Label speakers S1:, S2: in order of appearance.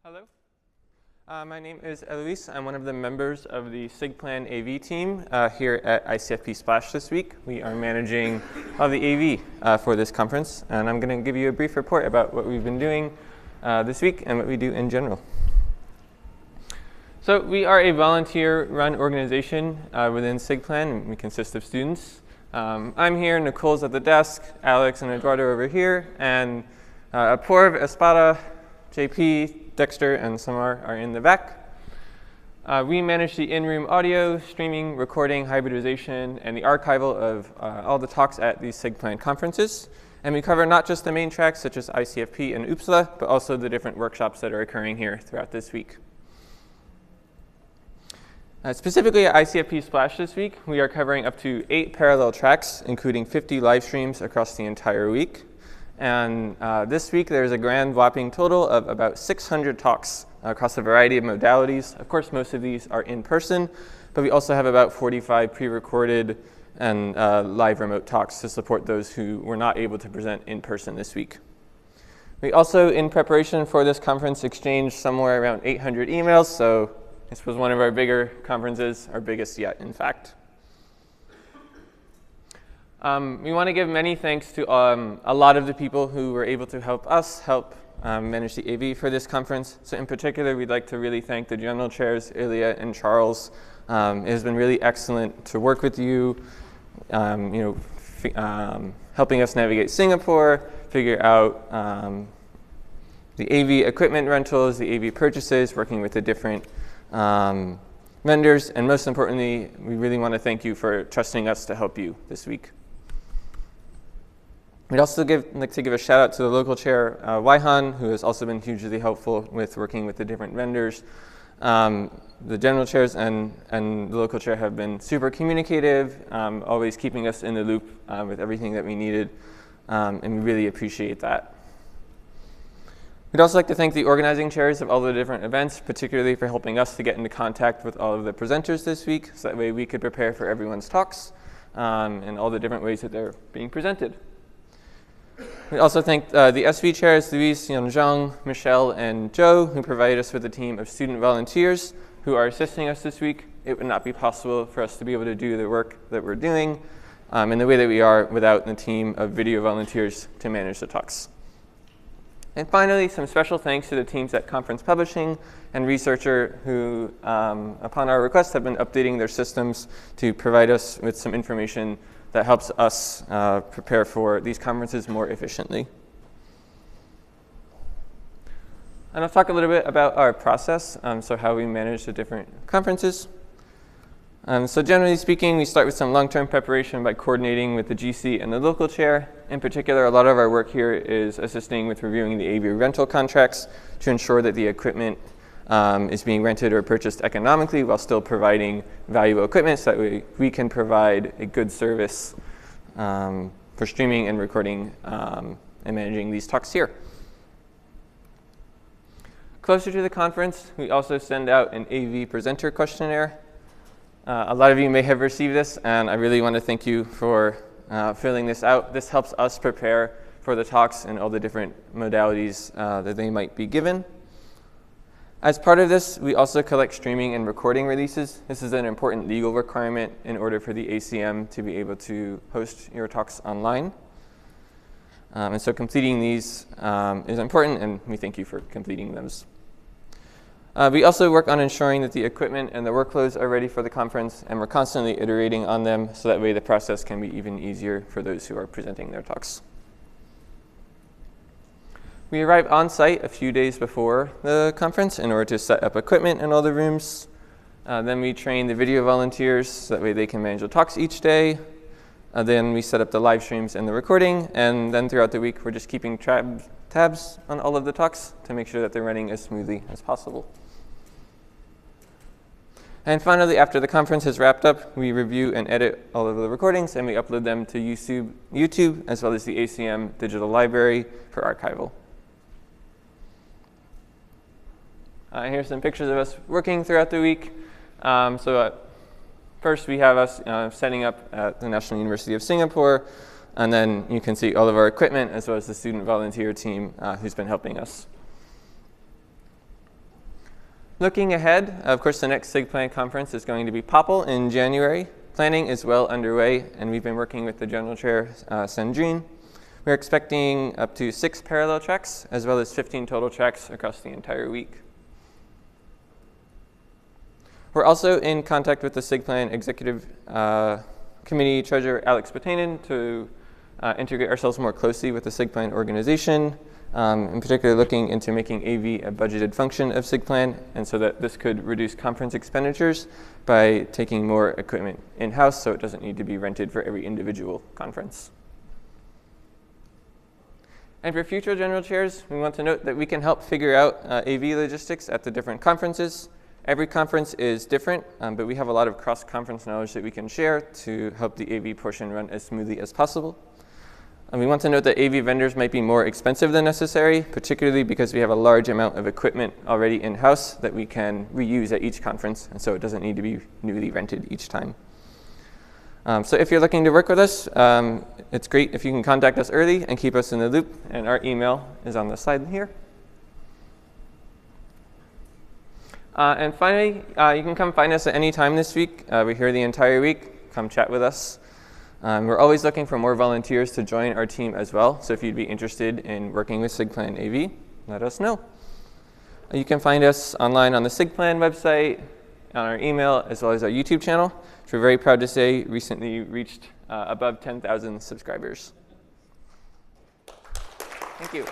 S1: Hello. My name is Eloise. I'm one of the members of the SIGPLAN AV team here at ICFP Splash this week. We are managing all the AV for this conference, and I'm going to give you a brief report about what we've been doing this week and what we do in general. So we are a volunteer-run organization within SIGPLAN, and we consist of students. I'm here, Nicole's at the desk, Alex and Eduardo over here, and Apoorv, Espada, JP, Dexter, and Samar are in the back. We manage the in-room audio, streaming, recording, hybridization, and the archival of all the talks at these SIGPLAN conferences. And we cover not just the main tracks, such as ICFP and UPSLA, but also the different workshops that are occurring here throughout this week. Specifically at ICFP Splash this week, we are covering up to 8 parallel tracks, including 50 live streams across the entire week. And this week, there's a grand whopping total of about 600 talks across a variety of modalities. Of course, most of these are in person, but we also have about 45 pre-recorded and live remote talks to support those who were not able to present in person this week. We also, in preparation for this conference, exchanged somewhere around 800 emails, so this was one of our bigger conferences, our biggest yet, in fact. We want to give many thanks to a lot of the people who were able to help us manage the AV for this conference. So in particular, we'd like to really thank the general chairs, Ilya and Charles. It has been really excellent to work with you, helping us navigate Singapore, figure out the AV equipment rentals, the AV purchases, working with the different vendors, and most importantly, we really want to thank you for trusting us to help you this week. We'd also like to give a shout out to the local chair, Waihan, who has also been hugely helpful with working with the different vendors. The general chairs and the local chair have been super communicative, always keeping us in the loop with everything that we needed, and we really appreciate that. We'd also like to thank the organizing chairs of all the different events, particularly for helping us to get into contact with all of the presenters this week, so that way we could prepare for everyone's talks and all the different ways that they're being presented. We also thank the SV chairs, Luis, Yonzhang, Michelle, and Joe, who provided us with a team of student volunteers who are assisting us this week. It would not be possible for us to be able to do the work that we're doing in the way that we are without the team of video volunteers to manage the talks. And finally, some special thanks to the teams at Conference Publishing and Researcher who, upon our request, have been updating their systems to provide us with some information that helps us prepare for these conferences more efficiently. And I'll talk a little bit about our process, so how we manage the different conferences. So generally speaking, we start with some long-term preparation by coordinating with the GC and the local chair. In particular, a lot of our work here is assisting with reviewing the AV rental contracts to ensure that the equipment is being rented or purchased economically while still providing valuable equipment so that we can provide a good service for streaming and recording and managing these talks here. Closer to the conference, we also send out an AV presenter questionnaire. A lot of you may have received this, and I really want to thank you for filling this out. This helps us prepare for the talks and all the different modalities that they might be given. As part of this, we also collect streaming and recording releases. This is an important legal requirement in order for the ACM to be able to host your talks online. And so completing these is important, and we thank you for completing those. We also work on ensuring that the equipment and the workflows are ready for the conference, and we're constantly iterating on them so that way the process can be even easier for those who are presenting their talks. We arrive on site a few days before the conference in order to set up equipment in all the rooms. Then we train the video volunteers so that way they can manage the talks each day. Then we set up the live streams and the recording, and then throughout the week we're just keeping tabs on all of the talks to make sure that they're running as smoothly as possible. And finally, after the conference has wrapped up, we review and edit all of the recordings, and we upload them to YouTube as well as the ACM digital library for archival. Here's some pictures of us working throughout the week. First, we have us setting up at the National University of Singapore, and then you can see all of our equipment as well as the student volunteer team who's been helping us. Looking ahead, of course, the next SIGPLAN conference is going to be POPL in January. Planning is well underway, and we've been working with the General Chair, Sandrine. We're expecting up to 6 parallel tracks, as well as 15 total tracks across the entire week. We're also in contact with the SIGPLAN Executive Committee Treasurer, Alex Batanen, to integrate ourselves more closely with the SIGPLAN organization, in particular looking into making AV a budgeted function of SIGPLAN, and so that this could reduce conference expenditures by taking more equipment in-house so it doesn't need to be rented for every individual conference. And for future general chairs, we want to note that we can help figure out AV logistics at the different conferences. Every conference is different, but we have a lot of cross-conference knowledge that we can share to help the AV portion run as smoothly as possible. And we want to note that AV vendors might be more expensive than necessary, particularly because we have a large amount of equipment already in-house that we can reuse at each conference, and so it doesn't need to be newly rented each time. So if you're looking to work with us, it's great if you can contact us early and keep us in the loop, and our email is on the slide here. And finally, you can come find us at any time this week. We're here the entire week. Come chat with us. We're always looking for more volunteers to join our team as well, so if you'd be interested in working with SIGPLAN AV, let us know. You can find us online on the SIGPLAN website, on our email, as well as our YouTube channel, which we're very proud to say recently reached above 10,000 subscribers. Thank you.